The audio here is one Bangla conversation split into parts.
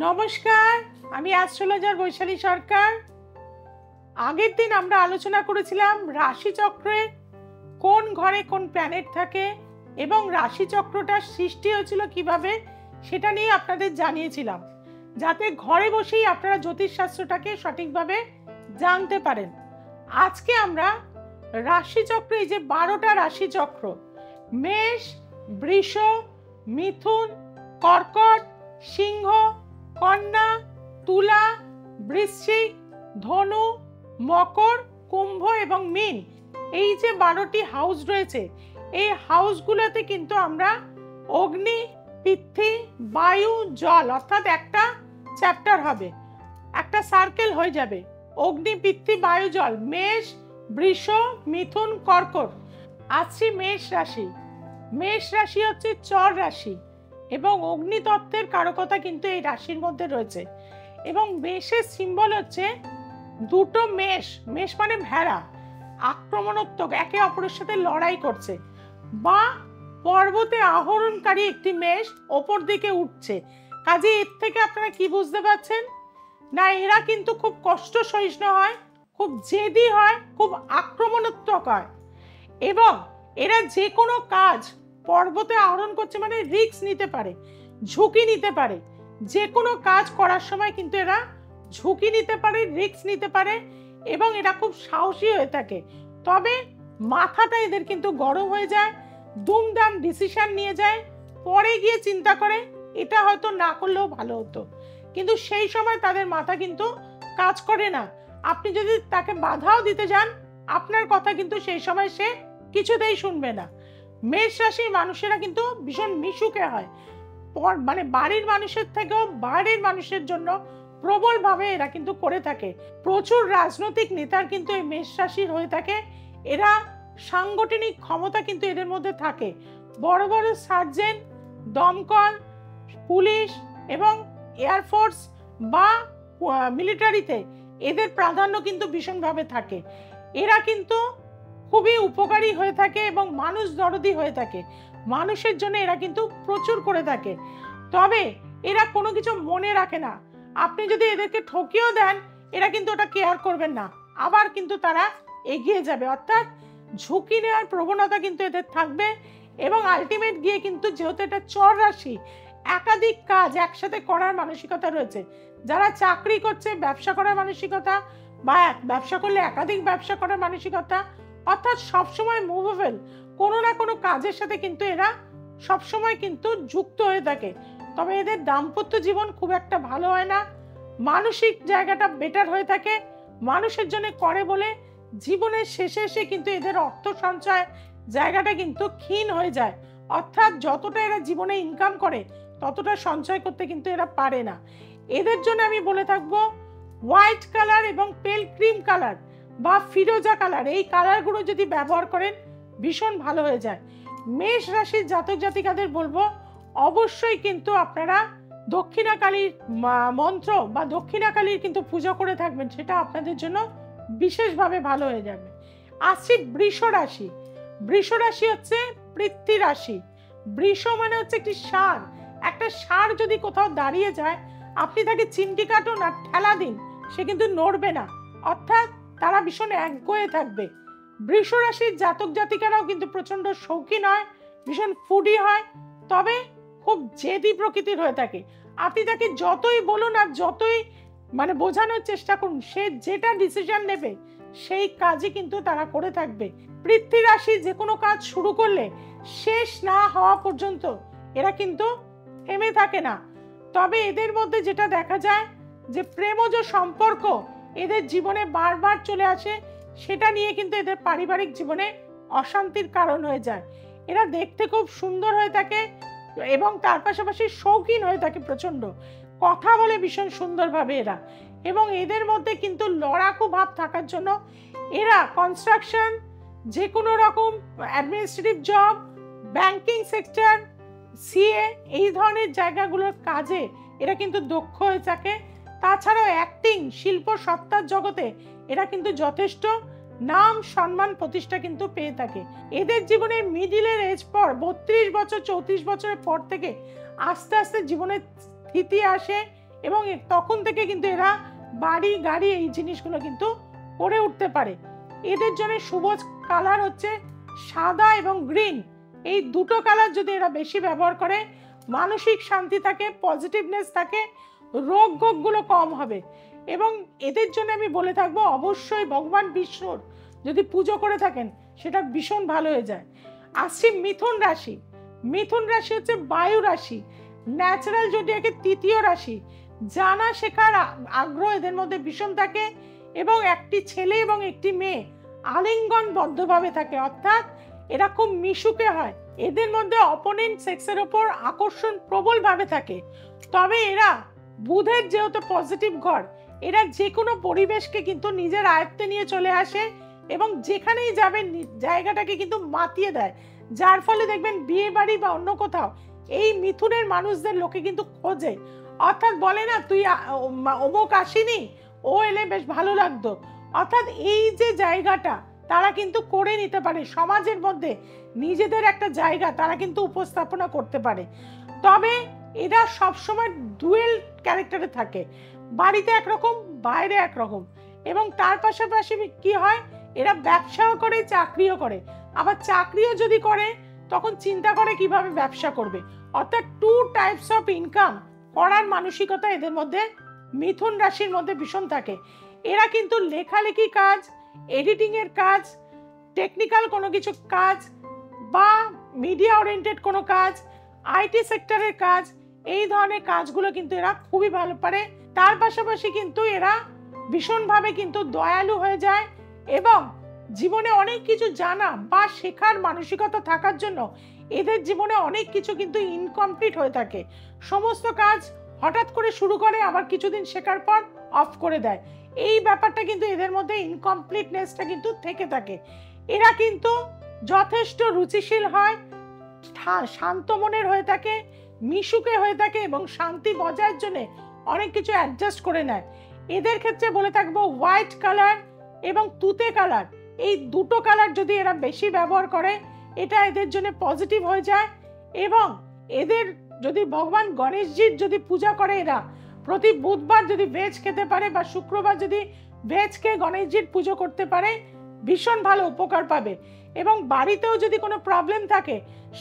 নমস্কার, আমি অ্যাস্ট্রোলজার বৈশালী সরকার। আগের দিন আমরা আলোচনা করেছিলাম রাশিচক্রে কোন ঘরে কোন প্ল্যানেট থাকে এবং রাশিচক্রটার সৃষ্টি হয়েছিল কিভাবে সেটা নিয়ে আপনাদের জানিয়েছিলাম, যাতে ঘরে বসেই আপনারা জ্যোতিষশাস্ত্রটাকে সঠিকভাবে জানতে পারেন। আজকে আমরা রাশিচক্রে, এই যে 12টা রাশিচক্র, মেষ, বৃষ, মিথুন, কর্কট, সিংহ, কন্যা, তুলা, বৃশ্চিক, ধনু, মকর, কুম্ভ এবং মীন, এই যে 12টি হাউস রয়েছে, এই হাউসগুলোতে কিন্তু আমরা অগ্নি, পৃথ্বী, বায়ু, জল, অর্থাৎ একটা চ্যাপ্টার হবে, একটা সার্কেল হয়ে যাবে। অগ্নি, পৃথ্বী, বায়ু, জল, মেষ, বৃষ, মিথুন, কর্কট। আসছি মেষ রাশি। মেষ রাশি হচ্ছে চর রাশি এবং অগ্নিতত্ত্বের কারকতা কিন্তু এই রাশির মধ্যে রয়েছে। এবং মেষের সিম্বল হচ্ছে দুটো মেষ। মেষ মানে ভেড়া, আক্রমণাত্মক, একে অপরের সাথে লড়াই করছে, বা পর্বতে আরোহণকারী একটি মেষ ওপর দিকে উঠছে। কাজে এর থেকে আপনারা কি বুঝতে পারছেন না, এরা কিন্তু খুব কষ্ট সহিষ্ণু হয়, খুব জেদি হয়, খুব আক্রমণাত্মক হয় এবং এরা যে কোনো কাজ পর্বতে আরোহণ করছে মানে রিস্ক নিতে পারে, ঝুঁকি নিতে পারে। যে কোনো কাজ করার সময় কিন্তু এরা ঝুঁকি নিতে পারে, রিস্ক নিতে পারে এবং এরা খুব সাহসী হয়ে থাকে। তবে মাথাটা এদের কিন্তু গরম হয়ে যায়, দুমদাম ডিসিশন নিয়ে যায়, পরে গিয়ে চিন্তা করে এটা হয়তো না করলেও ভালো হতো, কিন্তু সেই সময় তাদের মাথা কিন্তু কাজ করে না। আপনি যদি তাকে বাধাও দিতে যান, আপনার কথা কিন্তু সেই সময় সে কিছুতেই শুনবে না। মেষ রাশির মানুষেরা কিন্তু ভীষণ মিশুকে হয়, মানে বাড়ির মানুষের থেকেও বাইরের মানুষের জন্য প্রবলভাবে এরা কিন্তু করে থাকে। প্রচুর রাজনৈতিক নেতার কিন্তু এই মেষ রাশির হয়ে থাকে। এরা সাংগঠনিক ক্ষমতা কিন্তু এদের মধ্যে থাকে। বড় বড় সার্জেন্ট, দমকল, পুলিশ এবং এয়ারফোর্স বা মিলিটারিতে এদের প্রাধান্য কিন্তু ভীষণভাবে থাকে। এরা কিন্তু খুবই উপকারী হয়ে থাকে এবং মানুষ দরদি হয়ে থাকে। মানুষের জন্য এরা কিন্তু প্রচুর করে থাকে। তবে এরা কোনো কিছু মনে রাখে না। আপনি যদি এদেরকে ঠকিয়েও দেন, এরা কিন্তু ওটা কেয়ার করবেন না, আবার কিন্তু তারা এগিয়ে যাবে। অর্থাৎ ঝুঁকি নেওয়ার প্রবণতা কিন্তু এদের থাকবে এবং আলটিমেট গিয়ে কিন্তু, যেহেতু এটা চর রাশি, একাধিক কাজ একসাথে করার মানসিকতা রয়েছে। যারা চাকরি করছে, ব্যবসা করার মানসিকতা, বা ব্যবসা করলে একাধিক ব্যবসা করার মানসিকতা, অর্থাৎ সবসময় মুভেবল, কোনো না কোনো কাজের সাথে কিন্তু এরা সবসময় কিন্তু যুক্ত হয়ে থাকে। তবে এদের দাম্পত্য জীবন খুব একটা ভালো হয় না, মানসিক জায়গাটা বেটার হয়ে থাকে। মানুষের জন্য করে বলে জীবনের শেষে এসে কিন্তু এদের অর্থ সঞ্চয় জায়গাটা কিন্তু ক্ষীণ হয়ে যায়। অর্থাৎ যতটা এরা জীবনে ইনকাম করে ততটা সঞ্চয় করতে কিন্তু এরা পারে না। এদের জন্য আমি বলে থাকবো হোয়াইট কালার এবং পেল ক্রিম কালার বা ফিরোজা কালার, এই কালারগুলো যদি ব্যবহার করেন ভীষণ ভালো হয়ে যায়। মেষ রাশির জাতক জাতিকাদের বলবো অবশ্যই কিন্তু আপনারা দক্ষিণাকালীর মন্ত্র বা দক্ষিণাকালীর কিন্তু পুজো করে থাকবেন, সেটা আপনাদের জন্য বিশেষভাবে ভালো হয়ে যাবে। আসছি বৃষ রাশি। বৃষ রাশি হচ্ছে পৃথ্বী রাশি। বৃষ মানে হচ্ছে একটি ষাঁড়। একটা ষাঁড় যদি কোথাও দাঁড়িয়ে যায়, আপনি তাকে চিমটি কাটুন আর ঠেলা দিন, সে কিন্তু নড়বে না। অর্থাৎ তারা ভীষণ একগুঁয়ে থাকবে। বৃষ রাশির জাতক জাতিকারাও কিন্তু প্রচন্ড শৌখিন হয়, ভীষণ ফুডি হয়, তবে খুব জেদি প্রকৃতির হয়ে থাকে। আপনি তাকে যতই বলুন আর যতই বোঝানোর চেষ্টা করুন, সে যেটা ডিসিশন নেবে সেই কাজই কিন্তু তারা করে থাকবে। পৃথ্বী রাশি যে কোনো কাজ শুরু করলে শেষ না হওয়া পর্যন্ত এরা কিন্তু থেমে থাকে না। তবে এদের মধ্যে যেটা দেখা যায় যে প্রেমজ সম্পর্ক এদের জীবনে বারবার চলে আসে, সেটা নিয়ে কিন্তু এদের পারিবারিক জীবনে অশান্তির কারণ হয়ে যায়। এরা দেখতে খুব সুন্দর হয়ে থাকে এবং তার পাশাপাশি শৌখিন হয়ে থাকে, প্রচন্ড কথা বলে ভীষণ সুন্দরভাবে এরা। এবং এদের মধ্যে কিন্তু লড়াকু ভাব থাকার জন্য এরা কনস্ট্রাকশন, যে কোনো রকম administrative job, banking sector, CA, এই ধরনের জায়গাগুলোর কাজে এরা কিন্তু দক্ষ হয়ে থাকে। তাছাড়াও অ্যাক্টিং, শিল্প সত্তার জগতে এরা কিন্তু যথেষ্ট নাম, সম্মান, প্রতিষ্ঠা কিন্তু পেয়ে থাকে। এদের জীবনে মিডিলের এজ পর 32 বছর 34 বছরের পর থেকে আস্তে আস্তে জীবনের স্থিতি আসে এবং তখন থেকে কিন্তু এরা বাড়ি গাড়ি এই জিনিসগুলো কিন্তু করে উঠতে পারে। এদের জন্য শুভ কালার হচ্ছে সাদা এবং গ্রিন। এই দুটো কালার যদি এরা বেশি ব্যবহার করে, মানসিক শান্তি থাকে, পজিটিভনেস থাকে, রোগগুলো কম হবে। এবং এদের জন্য আমি বলে থাকবো অবশ্যই ভগবান বিষ্ণুর যদি পুজো করে থাকেন সেটা ভীষণ ভালো হয়ে যায়। আসছি মিথুন রাশি। মিথুন রাশি হচ্ছে বায়ু রাশি, ন্যাচারাল জোডিয়াকের তৃতীয় রাশি। জানা শেখার আগ্রহ এদের মধ্যে ভীষণ থাকে এবং একটি ছেলে এবং একটি মেয়ে আলিঙ্গনবদ্ধভাবে থাকে, অর্থাৎ এরা খুব মিশুকে হয়। এদের মধ্যে অপোনেন্ট সেক্সের ওপর আকর্ষণ প্রবলভাবে থাকে। তবে এরা বুধের যেহেতু পজিটিভ ঘর, এরা যে কোনো পরিবেশকে কিন্তু নিজের আয়ত্তে নিয়ে চলে আসে এবং যেখানেই যাবেন জায়গাটাকে কিন্তু মাতিয়ে দেয়, যার ফলে দেখবেন বিয়ে বাড়ি বা অন্য কোথাও এই মিথুনের মানুষদের লোকে কিন্তু খোঁজে। অর্থাৎ বলে না, তুই অমুক আসিনি, ও এলে বেশ ভালো লাগতো। অর্থাৎ এই যে জায়গাটা তারা কিন্তু করে নিতে পারে, সমাজের মধ্যে নিজেদের একটা জায়গা তারা কিন্তু উপস্থাপনা করতে পারে। তবে এরা সবসময় ডুয়েল ক্যারেক্টারে থাকে, বাড়িতে একরকম বাইরে একরকম। এবং তার পাশাপাশি কি হয়, এরা ব্যবসাও করে চাকরিও করে। আবার চাকরিও যদি করে তখন চিন্তা করে কিভাবে ব্যবসা করবে। অর্থাৎ টু টাইপস অফ ইনকাম করার মানসিকতা এদের মধ্যে মিথুন রাশির মধ্যে ভীষণ থাকে। এরা কিন্তু লেখালেখি কাজ, এডিটিং এর কাজ, টেকনিক্যাল কোনো কিছু কাজ বা মিডিয়া ওরিয়েন্টেড কোনো কাজ, আইটি সেক্টরের কাজ, এই ধরনের কাজগুলো কিন্তু এরা খুবই ভালো পারে। তার পাশাপাশি কিন্তু এরা ভীষণভাবে কিন্তু দয়ালু হয়ে যায় এবং জীবনে অনেক কিছু জানা বা শেখার মানসিকতা থাকার জন্য এদের জীবনে অনেক কিছু কিন্তু ইনকমপ্লিট হয়ে থাকে। সমস্ত কাজ হঠাৎ করে শুরু করে, আবার কিছুদিন শেখার পর অফ করে দেয়। এই ব্যাপারটা কিন্তু এদের মধ্যে ইনকমপ্লিটনেসটা কিন্তু থেকে থাকে। এরা কিন্তু যথেষ্ট রুচিশীল হয়, শান্ত মনের হয়ে থাকে, মিশুকে হয়ে থাকে এবং শান্তি বজায়ের জন্য অনেক কিছু অ্যাডজাস্ট করে নেয়। এদের ক্ষেত্রে বলে থাকবো হোয়াইট কালার এবং তুতে কালার, এই দুটো কালার যদি এরা বেশি ব্যবহার করে এটা এদের জন্য পজিটিভ হয়ে যায়। এবং এদের যদি ভগবান গণেশজির যদি পূজা করে, এরা প্রতি বুধবার যদি ভেজ খেতে পারে বা শুক্রবার যদি ভেজ খেয়ে গণেশজির পুজো করতে পারে ভীষণ ভালো উপকার পাবে। এবং বাড়িতেও যদি কোনো প্রবলেম থাকে,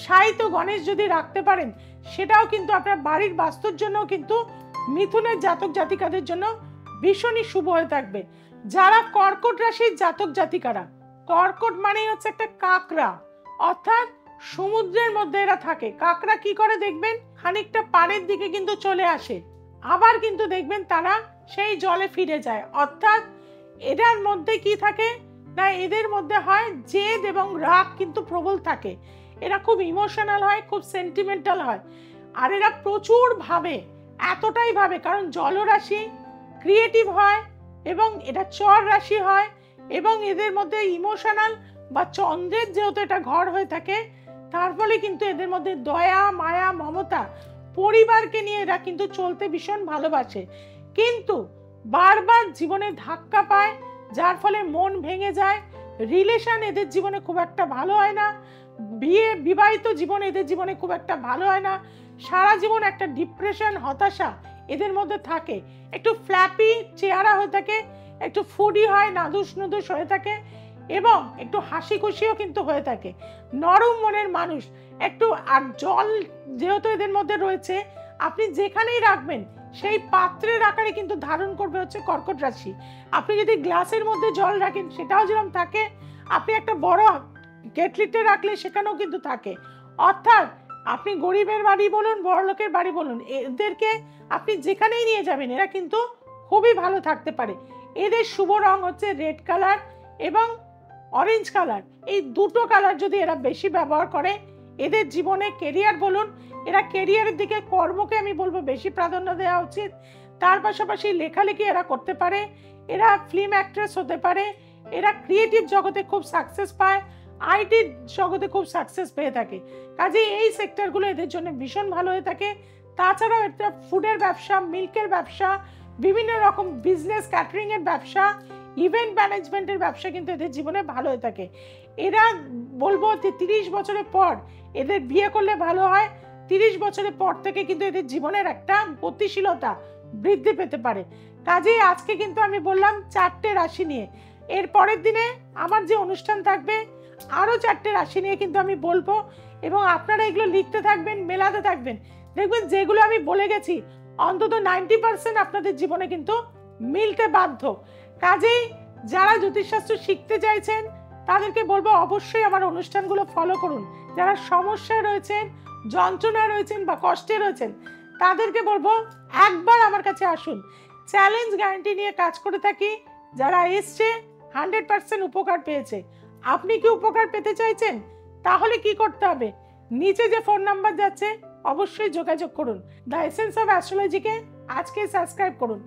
সাহিত্য গণেশ যদি রাখতে পারেন সেটাও কিন্তু আপনার বাড়ির বাস্তুর জন্য কিন্তু মিথুনের জাতক জাতিকাদের জন্য ভীষণই শুভ হয়ে থাকবে। যারা কর্কট রাশির জাতক জাতিকারা, কর্কট মানে হচ্ছে একটা কাঁকড়া, অর্থাৎ সমুদ্রের মধ্যে এরা থাকে। কাঁকড়া কি করে দেখবেন, খানিকটা পাড়ের দিকে কিন্তু চলে আসে, আবার কিন্তু দেখবেন তারা সেই জলে ফিরে যায়। অর্থাৎ এদের মধ্যে কি থাকে না, এদের মধ্যে হয় জেদ এবং রাগ কিন্তু প্রবল থাকে। এরা খুব ইমোশনাল হয়, খুব সেন্টিমেন্টাল হয়, আর এরা প্রচুর ভাবে, এতটাই ভাবে কারণ জলরাশি ক্রিয়েটিভ হয় এবং এটা চর রাশি হয় এবং এদের মধ্যে ইমোশনাল বা চন্দ্রের যেহেতু এটা ঘর হয়ে থাকে, তার ফলে কিন্তু এদের মধ্যে দয়া, মায়া, মমতা, পরিবারকে নিয়ে এরা কিন্তু চলতে ভীষণ ভালোবাসে। কিন্তু বারবার জীবনে ধাক্কা পায়, যার ফলে মন ভেঙে যায়। রিলেশন এদের জীবনে খুব একটা ভালো হয় না, বিবাহিত জীবন এদের জীবনে খুব একটা ভালো হয় না। সারা জীবন একটা ডিপ্রেশন, হতাশা এদের মধ্যে থাকে। একটু ফ্ল্যাপি চেহারা হয়ে থাকে, একটু ফুডি হয়, নাদুস নুদুস হয়ে থাকে এবং একটু হাসি খুশিও কিন্তু হয়ে থাকে। নরম মনের মানুষ একটু। আর জল যেহেতু এদের মধ্যে রয়েছে, আপনি যেখানেই রাখবেন সেই পাত্রের আকারে কিন্তু ধারণ করবে হচ্ছে কর্কট রাশি। আপনি যদি গ্লাসের মধ্যে জল রাখেন সেটাও যেরকম থাকে, আপনি একটা বড় কেটলিতে রাখলে সেখানেও কিন্তু থাকে। অর্থাৎ আপনি গরিবের বাড়ি বলুন, বড় লোকের বাড়ি বলুন, এদেরকে আপনি যেখানেই নিয়ে যাবেন এরা কিন্তু খুবই ভালো থাকতে পারে। এদের শুভ রং হচ্ছে রেড কালার এবং অরেঞ্জ কালার। এই দুটো কালার যদি এরা বেশি ব্যবহার করে এদের জীবনে কেরিয়ার বলুন, এরা কেরিয়ারের দিকে, কর্মকে আমি বলবো বেশি প্রাধান্য দেওয়া উচিত। তার পাশাপাশি লেখালেখি এরা করতে পারে, এরা ফিল্ম অ্যাক্ট্রেস হতে পারে, এরা ক্রিয়েটিভ জগতে খুব সাকসেস পায়, আইটি জগতে খুব সাকসেস পেয়ে থাকে। কাজে এই সেক্টরগুলো এদের জন্য ভীষণ ভালো হয়ে থাকে। তাছাড়াও এটা ফুডের ব্যবসা, মিল্কের ব্যবসা, বিভিন্ন রকম বিজনেস, ক্যাটারিংয়ের ব্যবসা, ইভেন্ট ম্যানেজমেন্টের ব্যবসা কিন্তু এদের জীবনে ভালো হয়ে থাকে। এরা বলবো যে 30 বছরের পর এদের বিয়ে করলে ভালো হয়। 30 বছরের পর থেকে কিন্তু এদের জীবনের একটা গতিশীলতা বৃদ্ধি পেতে পারে। কাজেই আজকে কিন্তু আমি বললাম 4টে রাশি নিয়ে। এর পরের দিনে আমার যে অনুষ্ঠান থাকবে আরও 4টে রাশি নিয়ে কিন্তু আমি বলবো, এবং আপনারা এগুলো লিখতে থাকবেন, মেলাতে থাকবেন। দেখবেন যেগুলো আমি বলে গেছি অন্তত 90% আপনাদের জীবনে কিন্তু মিলতে বাধ্য। কাজেই যারা জ্যোতিষশাস্ত্র শিখতে চাইছেন তাদেরকে বলবো অবশ্যই আমার অনুষ্ঠানগুলো ফলো করুন। যারা সমস্যায় রয়েছেন, যন্ত্রণায় রয়েছেন বা কষ্টে রয়েছেন তাদেরকে বলবো একবার আমার কাছে আসুন। চ্যালেঞ্জ গ্যারান্টি নিয়ে কাজ করে থাকি। যারা এসছে 100% উপকার পেয়েছে। আপনি কি উপকার পেতে চাইছেন? তাহলে কি করতে হবে? নিচে যে ফোন নাম্বার যাচ্ছে অবশ্যই যোগাযোগ করুন। দ্য এসেন্স অফ অ্যাস্ট্রোলজিকে আজকে সাবস্ক্রাইব করুন।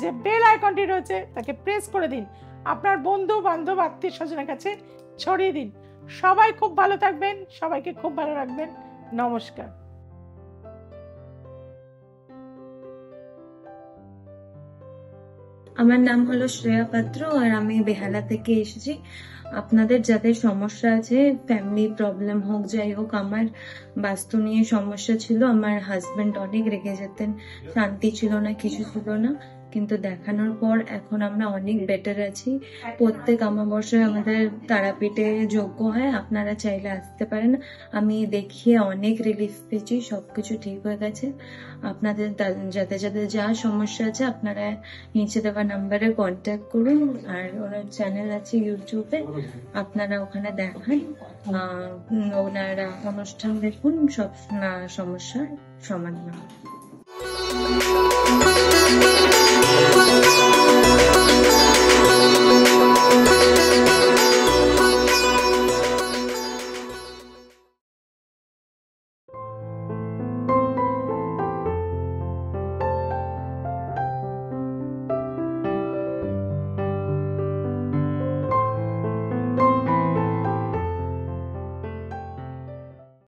যে বেল আইকনটি রয়েছে তাকে প্রেস করে দিন। আপনার বন্ধু বান্ধব আত্মীয় স্বজনের কাছে ছড়িয়ে দিন। সবাই খুব ভালো থাকবেন, সবাইকে খুব ভালো রাখবেন। নমস্কার। আমার নাম হলো শ্রেয়া পাত্র আর আমি বেহালা থেকে এসেছি। আপনাদের যাদের সমস্যা আছে, ফ্যামিলি প্রবলেম হোক যাই হোক, আমার বাস্তু নিয়ে সমস্যা ছিল। আমার হাজবেন্ড অনেক রেগে যেতেন, শান্তি ছিল না, কিছু ছিল না, কিন্তু দেখানোর পর এখন আমরা অনেক বেটার আছি। প্রত্যেক অমাবস্যায় আমাদের তারাপীঠে যজ্ঞ হয়, আপনারা চাইলে আসতে পারেন। আমি দেখিয়ে অনেক রিলিফ পেয়েছি, সবকিছু ঠিক হয়ে গেছে। আপনাদের যাদের যাদের যা সমস্যা আছে আপনারা নিচে দেওয়া নাম্বারে কন্ট্যাক্ট করুন। আর ওনার চ্যানেল আছে ইউটিউবে, আপনারা ওখানে দেখান, ওনারা অনুষ্ঠান দেখুন, সব সমস্যার সমাধান।